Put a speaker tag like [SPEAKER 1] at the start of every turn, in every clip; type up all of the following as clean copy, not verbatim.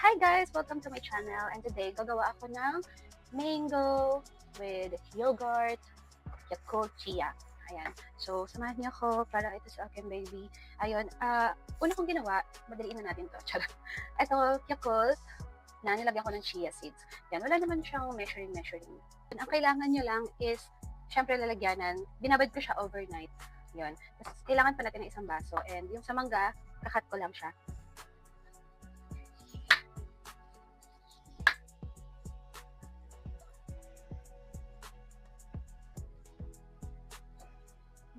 [SPEAKER 1] Hi guys! Welcome to my channel, and today gagawa ako ng mango with yogurt, Yakult Chia. Ayan. So, samahan niyo ako para ito sa akin, baby. Ayun. Una kong ginawa, madaliin na natin to. Charot. Ito, Yakult, na nilagyan ko ng chia seeds. Yan. Wala naman siyang measuring. Ang kailangan nyo lang is, syempre lalagyanan, binabad ko siya overnight. Yun. Tapos, kailangan pa natin ng isang baso. And yung sa mangga, kakat ko lang siya.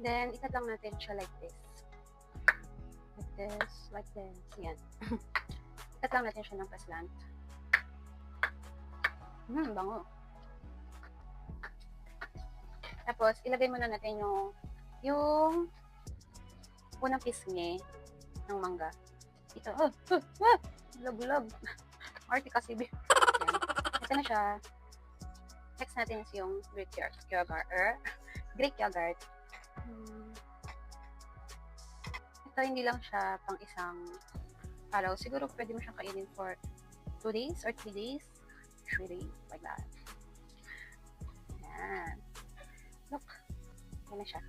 [SPEAKER 1] Then, ikat lang natin siya like this. Like this. Yan. Ikat lang natin siya ng paslant. Bango. Tapos, ilagay muna natin yung unang pisngi ng mangga. Ito. Log. Arty kasi. Yan. Ito na siya. Next natin is yung Greek yogurt. Ito hindi lang siya pang isang araw. Siguro pwede mo siyang kainin for 2 days or 3 days. 3 days, like that. Yan. Look. Yan na siya.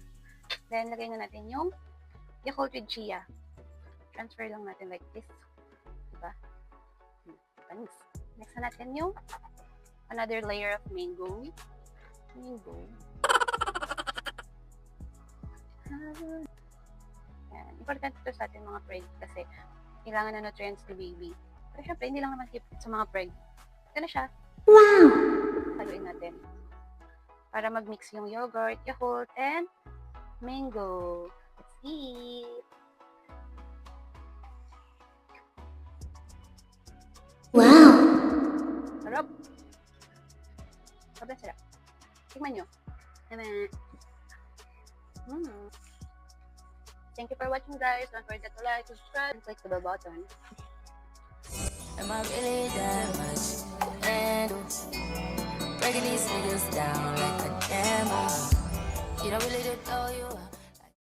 [SPEAKER 1] Then, lagay na natin yung Yakult with Chia. Transfer lang natin like this. Diba? Panis. Next na natin yung another layer of mango. Yan. Importante ito sa ating mga preg kasi kailangan na nutrients ni baby. Pero syempre, hindi lang naman tip sa mga preg. Ito na siya. Wow! Haluin natin. Para mag-mix yung yogurt, Yakult, and mango. Let's eat!
[SPEAKER 2] Wow!
[SPEAKER 1] Sarap! Sobrang sarap. Tingnan nyo. Thank you for watching, guys. Don't forget to like, subscribe, and click the bell button.
[SPEAKER 2] Am I really that much to handle? Breaking these niggas down like a camel. You don't really know you.